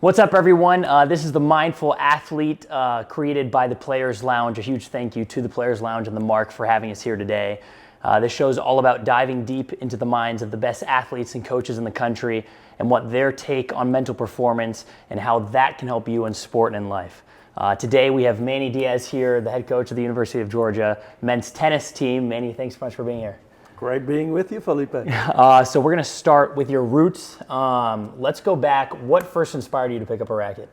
What's up, everyone? This is the Mindful Athlete created by the Players Lounge. A huge thank you to the Players Lounge and the Mark for having us here today. This show is all about diving deep into the minds of the best athletes and coaches in the country and what their take on mental performance and how that can help you in sport and in life. Today we have Manny Diaz here, the head coach of the University of Georgia men's tennis team. Manny, thanks so much for being here. Great being with you, Felipe. So we're going to start with your roots. Let's go back. What first inspired you to pick up a racket?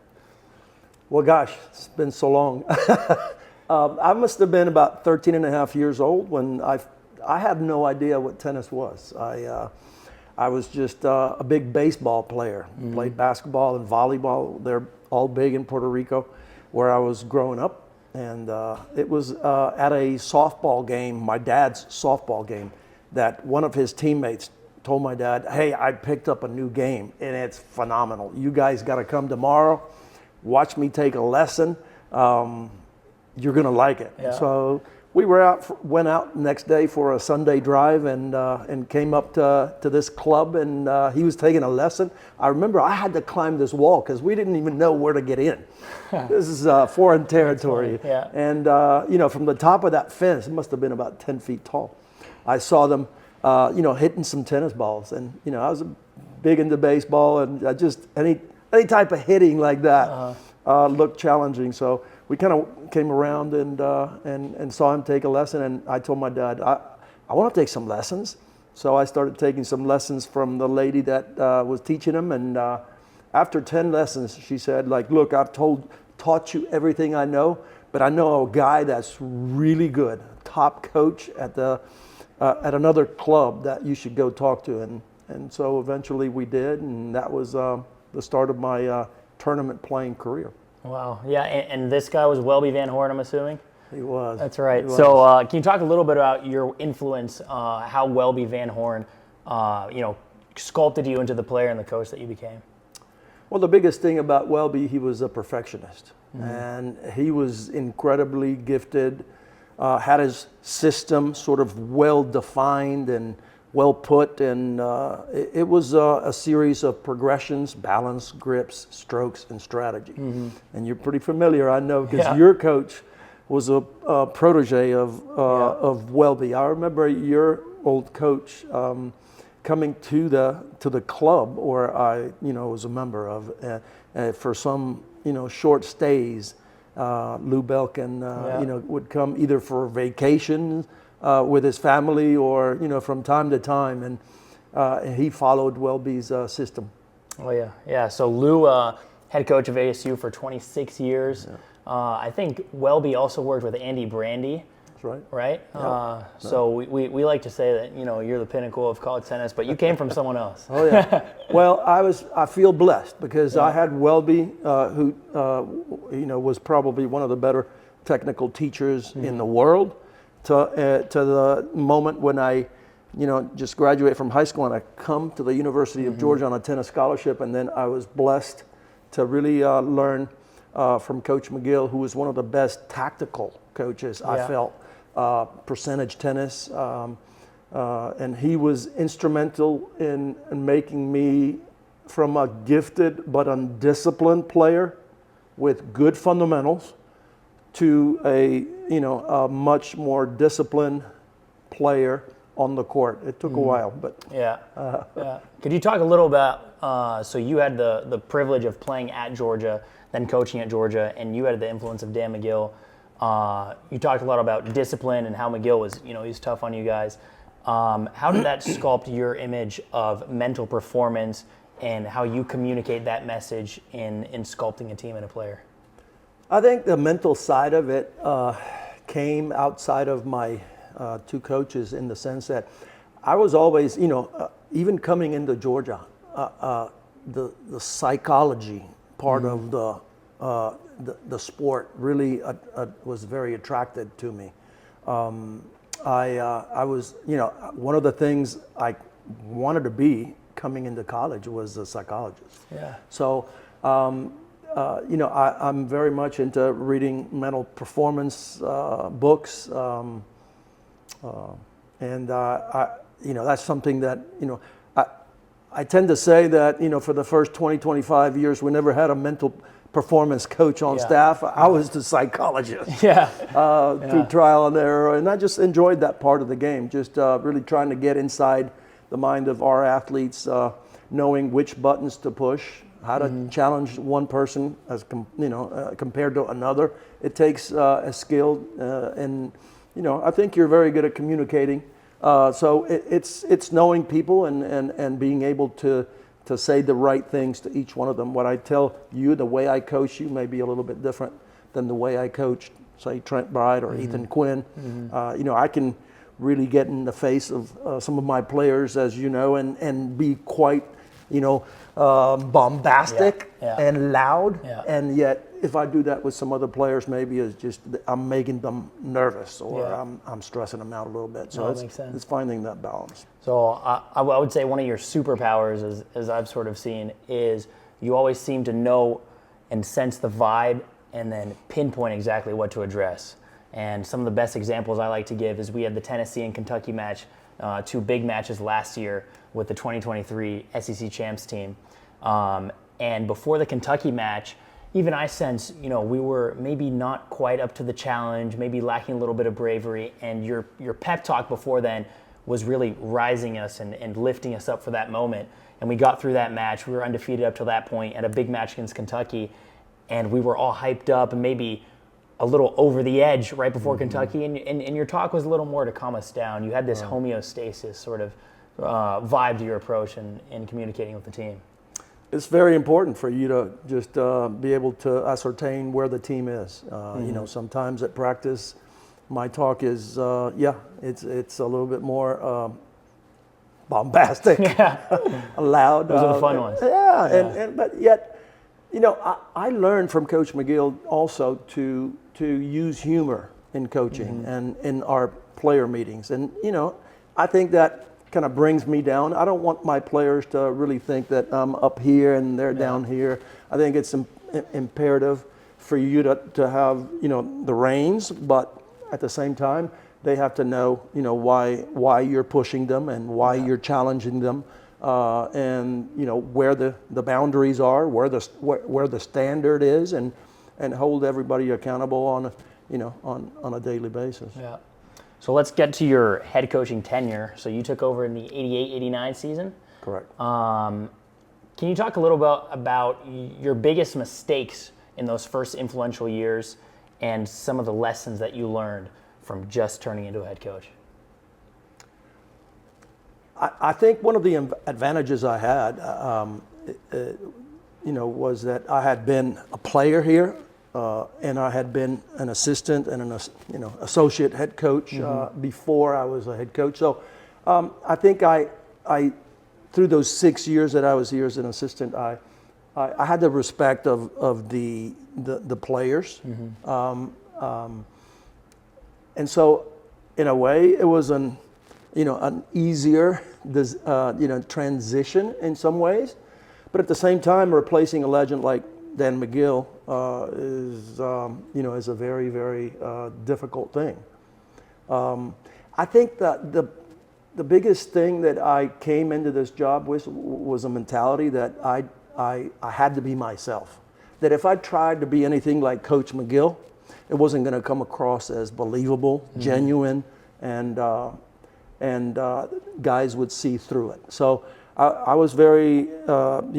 Well, gosh, it's been so long. I must have been about 13 and a half years old when I had no idea what tennis was. I was just a big baseball player. Played basketball and volleyball. They're all big in Puerto Rico where I was growing up. And it was at a softball game, my dad's softball game, that one of his teammates told my dad, "Hey, I picked up a new game and it's phenomenal. You guys got to come tomorrow, watch me take a lesson. You're gonna like it." Yeah. So we went out next day for a Sunday drive and came up to this club and he was taking a lesson. I remember I had to climb this wall because we didn't even know where to get in. This is foreign territory. Yeah. And from the top of that fence, it must have been about 10 feet tall. I saw them, hitting some tennis balls, and I was big into baseball, and I just any type of hitting like that looked challenging. So we kind of came around and saw him take a lesson, and I told my dad, I want to take some lessons. So I started taking some lessons from the lady that was teaching him, and after 10 lessons, she said, "Look, I've taught you everything I know, but I know a guy that's really good, top coach at another club that you should go talk to." And so eventually we did, and that was the start of my tournament playing career. Wow. Yeah, and this guy was Welby Van Horn, I'm assuming? He was. That's right. He was. So can you talk a little bit about your influence, how Welby Van Horn, sculpted you into the player and the coach that you became? Well, the biggest thing about Welby, he was a perfectionist, and he was incredibly gifted. Had his system sort of well defined and well put, and it was a series of progressions, balance, grips, strokes, and strategy. And you're pretty familiar, I know, because your coach was a protege of Welby. I remember your old coach coming to the club, or I was a member of, for some short stays. Lou Belkin, would come either for vacation with his family or, from time to time. And he followed Welby's system. Oh, yeah. Yeah. So Lou, head coach of ASU for 26 years. Yeah. I think Welby also worked with Andy Brandy. That's right. Right? Yep. So we like to say that, you're the pinnacle of college tennis, but you came from someone else. Oh, yeah. Well, I feel blessed because I had Welby, who, was probably one of the better technical teachers in the world, to the moment when I, just graduated from high school and I come to the University of Georgia on a tennis scholarship. And then I was blessed to really learn from Coach McGill, who was one of the best tactical coaches, I felt, percentage tennis. And he was instrumental in making me from a gifted but undisciplined player with good fundamentals to a much more disciplined player on the court. It took a while, but yeah. Could you talk a little about? So you had the privilege of playing at Georgia, then coaching at Georgia, and you had the influence of Dan McGill. You talked a lot about discipline and how McGill was, he's tough on you guys. How did that sculpt your image of mental performance and how you communicate that message in sculpting a team and a player? I think the mental side of it came outside of my two coaches in the sense that I was always, even coming into Georgia, the psychology part of the sport really was very attracted to me. I was, one of the things I wanted to be coming into college was a psychologist. Yeah. So, I'm very much into reading mental performance books, and that's something that I tend to say that, for the first 20, 25 years, we never had a mental performance coach on staff. I was the psychologist through trial and error, and I just enjoyed that part of the game, just really trying to get inside the mind of our athletes, knowing which buttons to push, how to challenge one person as compared to another. It takes a skill, and I think you're very good at communicating. So it's knowing people and being able to say the right things to each one of them. What I tell you, the way I coach you may be a little bit different than the way I coached, say, Trent Bryde or Ethan Quinn. I can really get in the face of some of my players, as you know, and be quite, bombastic and loud. And yet, if I do that with some other players, maybe it's just I'm making them nervous or I'm stressing them out a little bit. So it's finding that balance. So I would say one of your superpowers, as I've sort of seen, is you always seem to know and sense the vibe and then pinpoint exactly what to address. And some of the best examples I like to give is we had the Tennessee and Kentucky match, 2 big matches last year with the 2023 SEC Champs team. And before the Kentucky match, even I sense, we were maybe not quite up to the challenge, maybe lacking a little bit of bravery. And your pep talk before then was really rising us and lifting us up for that moment. And we got through that match. We were undefeated up to that point at a big match against Kentucky. And we were all hyped up and maybe a little over the edge right before Kentucky, and your talk was a little more to calm us down. You had this homeostasis sort of vibe to your approach in communicating with the team. It's very important for you to just be able to ascertain where the team is. Sometimes at practice, my talk is, it's a little bit more bombastic, loud. Those are the fun ones. But yet, I learned from Coach McGill also to use humor in coaching and in our player meetings. And, I think that kind of brings me down. I don't want my players to really think that I'm up here and they're down here. I think it's imperative for you to have, the reins, but at the same time, they have to know, why you're pushing them and why you're challenging them. And where the boundaries are, where the standard is, and hold everybody accountable on a daily basis. Yeah. So let's get to your head coaching tenure. So you took over in the 88-89 season. Correct. Can you talk a little bit about your biggest mistakes in those first influential years and some of the lessons that you learned from just turning into a head coach? I think one of the advantages I had, was that I had been a player here, and I had been an assistant and an associate head coach before I was a head coach. So I think I through those 6 years that I was here as an assistant, I had the respect of the players, and so in a way it was an easier transition in some ways. But at the same time, replacing a legend like Dan McGill is a very, very difficult thing. I think that the biggest thing that I came into this job with was a mentality that I had to be myself. That if I tried to be anything like Coach McGill, it wasn't going to come across as believable, genuine, and guys would see through it. So I was very, of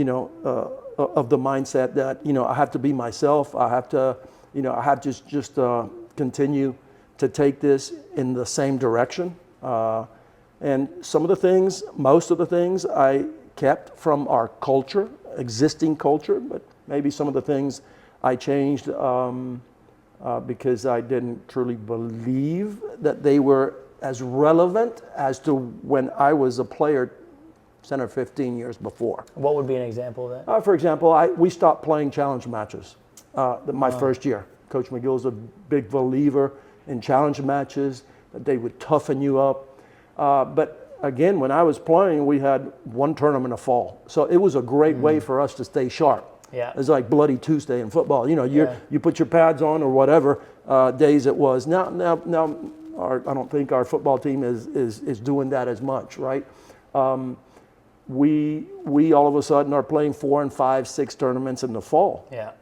the mindset that, I have to be myself. I have to, I have to just continue to take this in the same direction. And most of the things I kept from our culture, existing culture, but maybe some of the things I changed because I didn't truly believe that they were as relevant as to when I was a player 10 or 15 years before. What would be an example of that? For example, we stopped playing challenge matches my first year. Coach McGill's a big believer in challenge matches, that they would toughen you up. But again, when I was playing, we had one tournament a fall. So it was a great way for us to stay sharp. Yeah. It's like Bloody Tuesday in football. You put your pads on or whatever days it was. Now, I don't think our football team is doing that as much, right? we all of a sudden are playing 4 and 5, 6 tournaments in the fall. Yeah.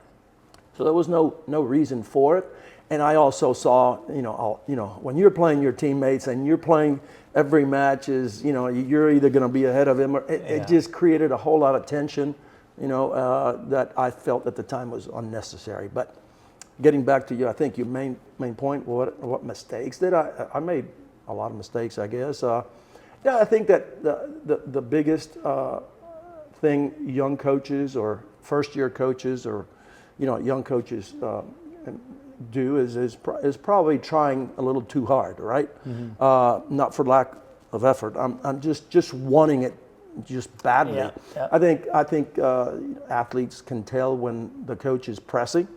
So there was no reason for it. And I also saw, when you're playing your teammates and you're playing every match is, you're either going to be ahead of him or it just created a whole lot of tension, that I felt at the time was unnecessary. But getting back to you, I think your main point, what mistakes did I made a lot of mistakes, I guess. I think that the biggest thing young coaches or first-year coaches or young coaches do is probably trying a little too hard, right? Mm-hmm. Not for lack of effort. I'm just wanting it just badly. Yeah. Yeah. I think athletes can tell when the coach is pressing.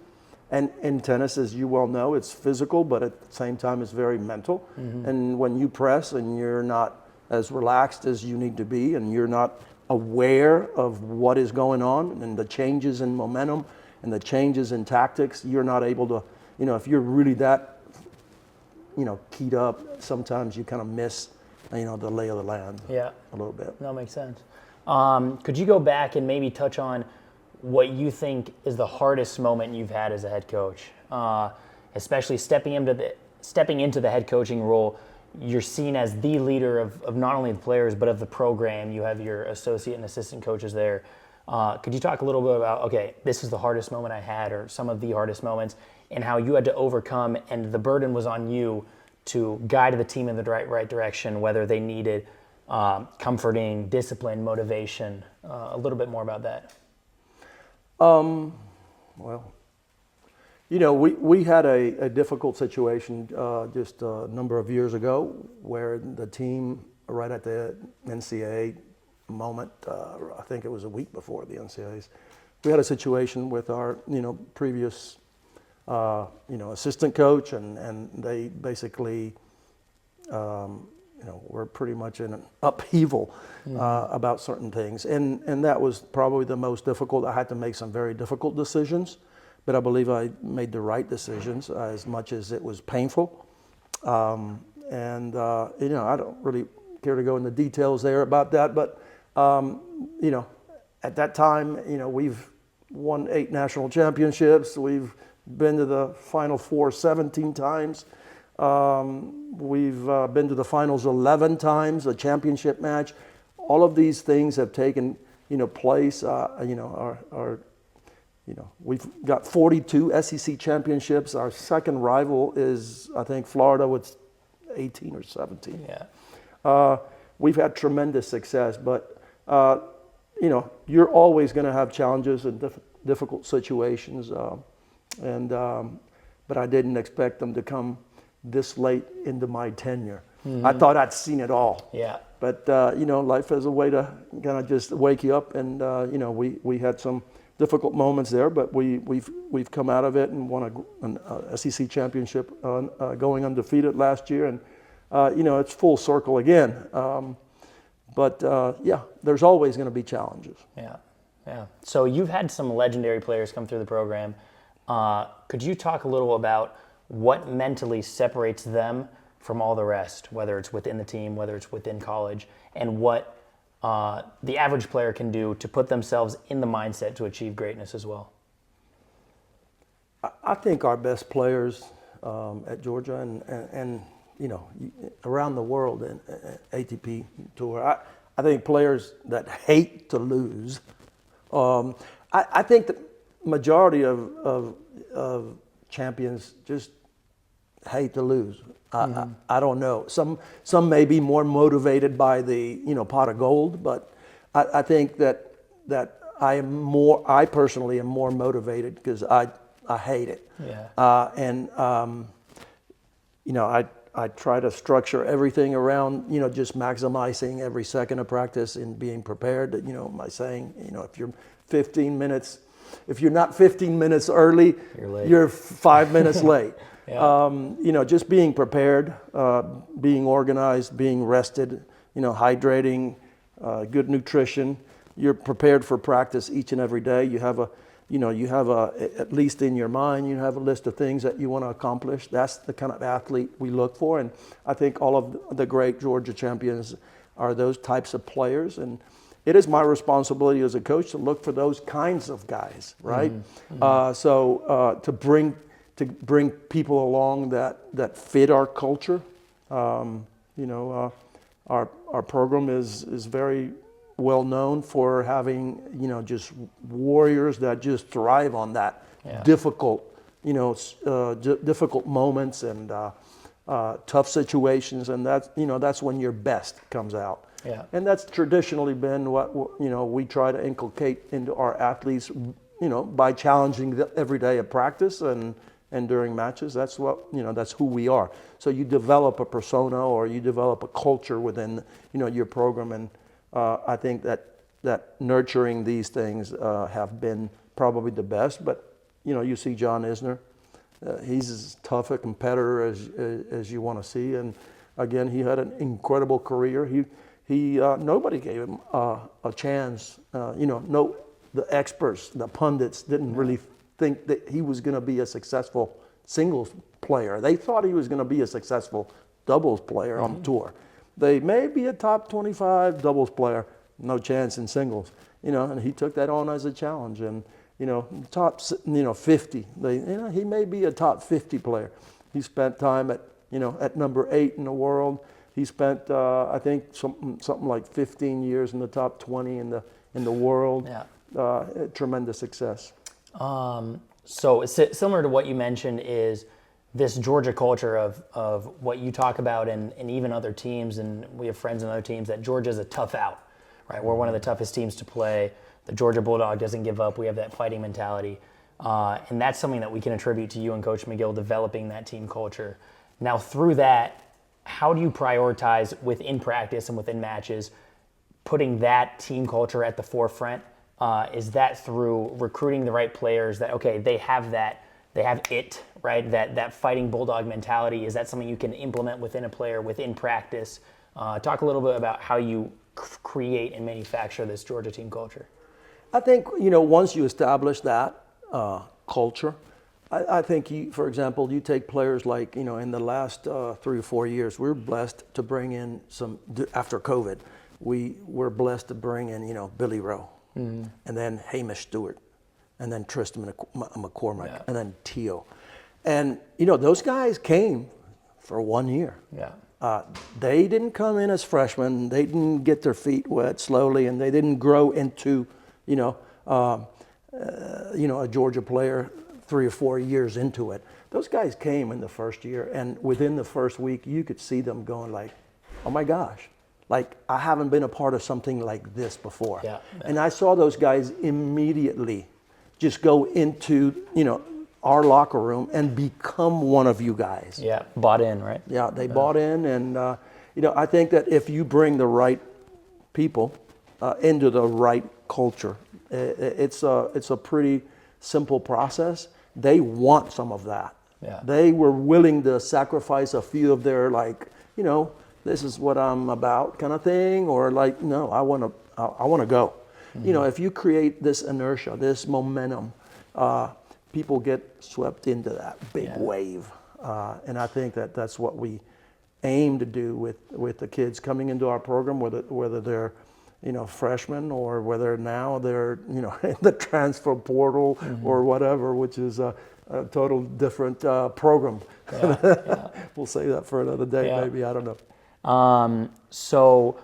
And in tennis, as you well know, it's physical, but at the same time, it's very mental. Mm-hmm. And when you press and you're not as relaxed as you need to be, and you're not aware of what is going on and the changes in momentum and the changes in tactics, you're not able to, if you're really that, keyed up, sometimes you kind of miss, the lay of the land a little bit. That makes sense. Could you go back and maybe touch on what you think is the hardest moment you've had as a head coach, especially stepping into the head coaching role? You're seen as the leader of not only the players but of the program. You have your associate and assistant coaches there. Could you talk a little bit about, okay, this is the hardest moment I had, or some of the hardest moments, and how you had to overcome, and the burden was on you to guide the team in the right direction, whether they needed comforting, discipline, motivation? A little bit more about that. Well, we had a difficult situation just a number of years ago where the team, right at the NCAA moment, I think it was a week before the NCAAs, we had a situation with our, previous, assistant coach, and they basically, were pretty much in an upheaval about certain things. And that was probably the most difficult. I had to make some very difficult decisions, but I believe I made the right decisions as much as it was painful. I don't really care to go into details there about that, but, at that time, we've won 8 national championships. We've been to the Final Four 17 times. We've been to the finals 11 times, a championship match. All of these things have taken, place. We've got 42 SEC championships. Our second rival is, I think, Florida with 18 or 17. Yeah. We've had tremendous success, but you're always going to have challenges and difficult situations. But I didn't expect them to come this late into my tenure. Mm-hmm. I thought I'd seen it all. Yeah. But life has a way to kind of just wake you up, and we had some difficult moments there, but we've come out of it and won an SEC championship, going undefeated last year, and it's full circle again. But there's always going to be challenges. Yeah. So you've had some legendary players come through the program. Could you talk a little about what mentally separates them from all the rest, whether it's within the team, whether it's within college, and what the average player can do to put themselves in the mindset to achieve greatness as well? I think our best players at Georgia and around the world in ATP Tour, I think players that hate to lose. I think the majority of champions just hate to lose. Mm-hmm. I don't know. Some may be more motivated by the pot of gold, but I think that I personally am more motivated because I hate it. Yeah. I try to structure everything around just maximizing every second of practice and being prepared. My saying, if you're not 15 minutes early, you're 5 minutes late. Yeah. Just being prepared, being organized, being rested, hydrating, good nutrition. You're prepared for practice each and every day. You have at least in your mind, you have a list of things that you want to accomplish. That's the kind of athlete we look for. And I think all of the great Georgia champions are those types of players. And it is my responsibility as a coach to look for those kinds of guys, right? To bring people along that fit our culture. Our program is very well known for having just warriors that just thrive on that difficult difficult moments and tough situations, and that's when your best comes out. Yeah. And that's traditionally been what we try to inculcate into our athletes, by challenging them every day at practice and during matches. That's that's who we are. So you develop a persona, or you develop a culture within your program, and I think that nurturing these things have been probably the best. But you see John Isner, he's as tough a competitor as you want to see, and again, he had an incredible career. He nobody gave him a chance. The experts, the pundits didn't really think that he was going to be a successful singles player. They thought he was going to be a successful doubles player on tour. They may be a top 25 doubles player, no chance in singles. And he took that on as a challenge. And top 50. He may be a top 50 player. He spent time at number 8 in the world. He spent I think something like 15 years in the top 20 in the world. Yeah. Tremendous success. So similar to what you mentioned is this Georgia culture of what you talk about, and even other teams, and we have friends in other teams, that Georgia's a tough out, right? We're one of the toughest teams to play. The Georgia Bulldog doesn't give up. We have that fighting mentality. And that's something that we can attribute to you and Coach McGill developing that team culture. Now, through that, how do you prioritize within practice and within matches putting that team culture at the forefront? Is that through recruiting the right players that, okay, they have it, right? That fighting Bulldog mentality? Is that something you can implement within a player, within practice? Talk a little bit about how you create and manufacture this Georgia team culture. I think, once you establish that culture, I think, for example, you take players like, in the last 3 or 4 years, we're blessed to bring in after COVID, we were blessed to bring in, Billy Rowe, and then Hamish Stewart, and then Tristan McCormick, and then Teo. And, those guys came for 1 year. Yeah. They didn't come in as freshmen. They didn't get their feet wet slowly, and they didn't grow into a Georgia player 3 or 4 years into it. Those guys came in the first year, and within the first week, you could see them going like, oh my gosh, like I haven't been a part of something like this before. Yeah. And I saw those guys immediately just go into, our locker room and become one of you guys. Yeah, bought in, right? Yeah, they bought in, and I think that if you bring the right people into the right culture, it's a pretty simple process. They want some of that. Yeah. They were willing to sacrifice a few of their this is what I'm about kind of thing, or no, I want to go. Mm-hmm. If you create this inertia, this momentum, people get swept into that big wave, and I think that what we aim to do with the kids coming into our program, whether they're freshmen or whether now they're in the transfer portal or whatever, which is a total different program. Yeah. We'll say that for another day, maybe. I don't know. So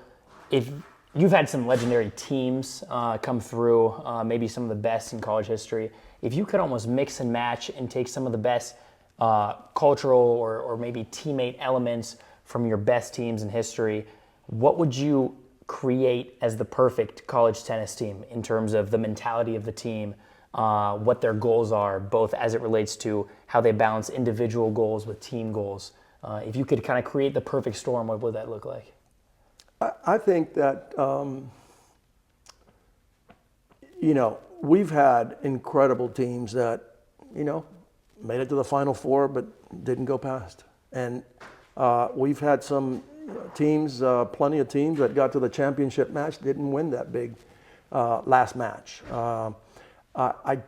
if you've had some legendary teams come through, maybe some of the best in college history. If you could almost mix and match and take some of the best cultural or maybe teammate elements from your best teams in history, what would you create as the perfect college tennis team in terms of the mentality of the team, what their goals are, both as it relates to how they balance individual goals with team goals? If you could kind of create the perfect storm, what would that look like? I think that, we've had incredible teams that, made it to the Final Four but didn't go past. And we've had some teams, plenty of teams that got to the championship match, didn't win that big last match. I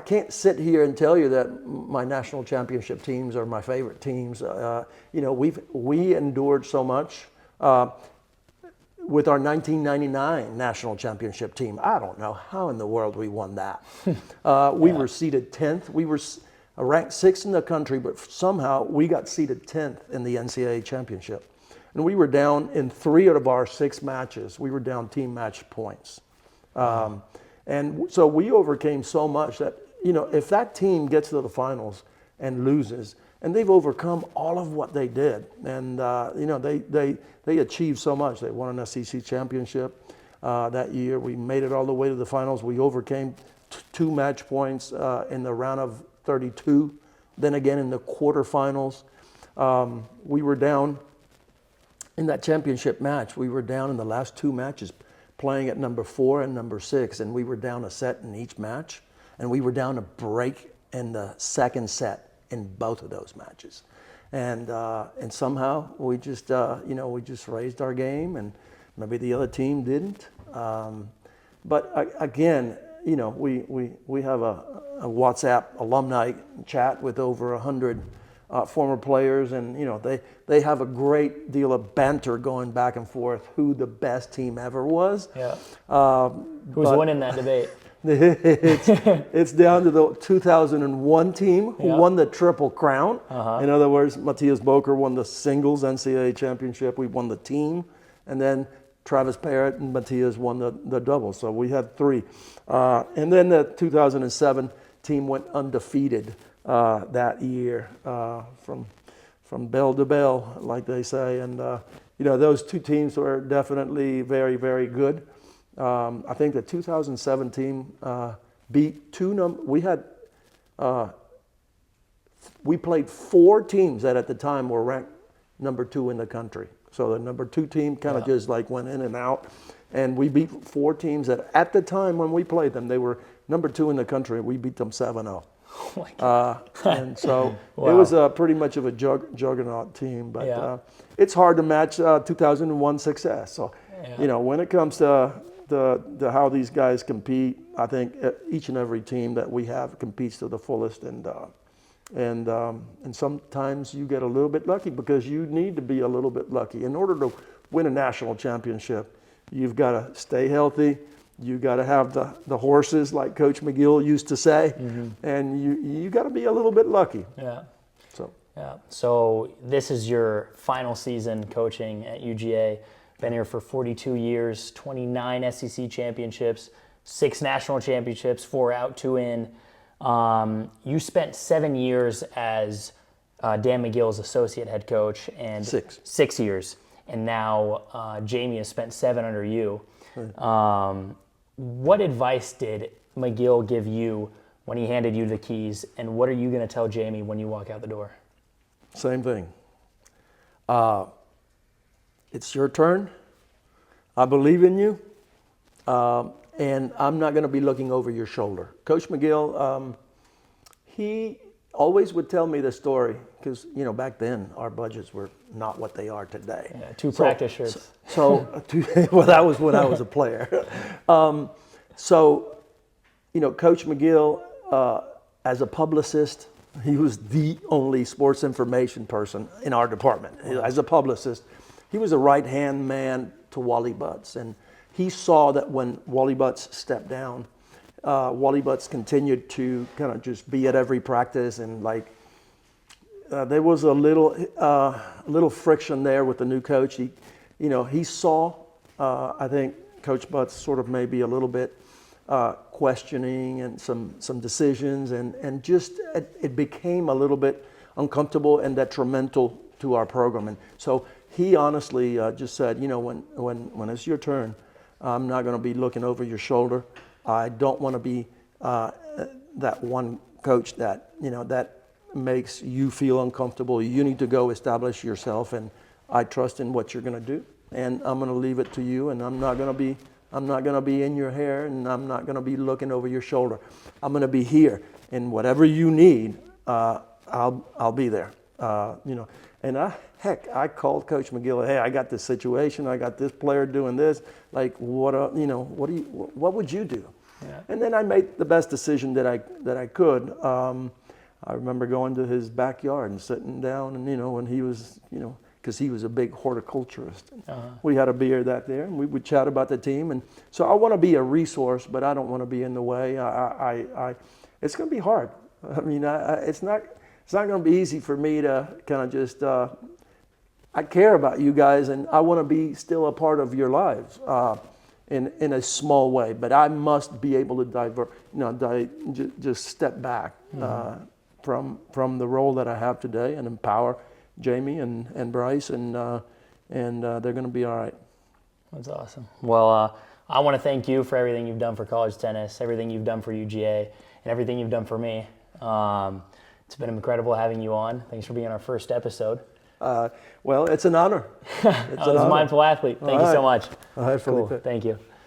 can't sit here and tell you that my national championship teams are my favorite teams. We endured so much. with our 1999 national championship team. I don't know how in the world we won that. We were seeded 10th. We were ranked 6th in the country, but somehow we got seeded 10th in the NCAA championship. And we were down in 3 out of our 6 matches. We were down team match points. And so we overcame so much that, if that team gets to the finals and loses, and they've overcome all of what they did, and they achieved so much. They won an SEC championship that year. We made it all the way to the finals. We overcame 2 match points in the round of 32. Then again in the quarterfinals, we were down in that championship match. We were down in the last 2 matches, playing at number 4 and number 6, and we were down a set in each match, and we were down a break in the second set in both of those matches, and somehow we just raised our game, and maybe the other team didn't. But again, we have a WhatsApp alumni chat with over 100 former players, and they have a great deal of banter going back and forth who the best team ever was. Yeah. Who's winning that debate? It's down to the 2001 team who won the Triple Crown. In other words, Matthias Boker won the singles NCAA championship. We won the team, and then Travis Parrott and Matthias won the double. So we had 3. And then the 2007 team went undefeated that year, from bell to bell, like they say. And those 2 teams were definitely very, very good. I think the 2007 team beat we played 4 teams that at the time were ranked number 2 in the country. So the number 2 team kind of just like went in and out, and we beat 4 teams that at the time when we played them, they were number 2 in the country. We beat them 7-0. Oh my God. And so Wow. It was pretty much of a juggernaut team, but it's hard to match 2001 success. So when it comes to how these guys compete, I think each and every team that we have competes to the fullest, and sometimes you get a little bit lucky, because you need to be a little bit lucky in order to win a national championship. You've got to stay healthy. You got to have the horses, like Coach McGill used to say, and you got to be a little bit lucky. Yeah. So. Yeah. So this is your final season coaching at UGA. Been here for 42 years, 29 SEC championships, 6 national championships, 4 out, 2 in. You spent 7 years as Dan McGill's associate head coach, and 6 years. And now Jamie has spent 7 under you. What advice did McGill give you when he handed you the keys, and what are you going to tell Jamie when you walk out the door? Same thing. It's your turn. I believe in you, and I'm not going to be looking over your shoulder. Coach McGill, he always would tell me the story, because back then our budgets were not what they are today. Yeah, 2 practice shirts. Well, that was when I was a player. Coach McGill, as a publicist, he was the only sports information person in our department. As a publicist, he was a right-hand man to Wally Butts, and he saw that when Wally Butts stepped down, Wally Butts continued to kind of just be at every practice, and there was a little friction there with the new coach. He saw, I think, Coach Butts sort of maybe a little bit questioning and some decisions, and just it became a little bit uncomfortable and detrimental to our program. And so he honestly just said, when it's your turn, I'm not going to be looking over your shoulder. I don't want to be that one coach that makes you feel uncomfortable. You need to go establish yourself, and I trust in what you're going to do, and I'm going to leave it to you, and I'm not going to be in your hair, and I'm not going to be looking over your shoulder. I'm going to be here, and whatever you need, I'll be there. And I called Coach McGill. Hey, I got this situation. I got this player doing this. What would you do? Yeah. And then I made the best decision that I could. I remember going to his backyard and sitting down, and when he was, because he was a big horticulturist. We had a beer there, and we would chat about the team. And so I want to be a resource, but I don't want to be in the way. It's going to be hard. I mean, it's not going to be easy for me to kind of just. I care about you guys, and I want to be still a part of your lives in a small way. But I must be able to just step back from the role that I have today and empower Jamie and Bryce, and they're going to be all right. That's awesome. Well, I want to thank you for everything you've done for college tennis, everything you've done for UGA, and everything you've done for me. It's been incredible having you on. Thanks for being our first episode. Well, it's an honor. I was a mindful athlete. Thank you so much. All right, Felipe. Cool. Thank you.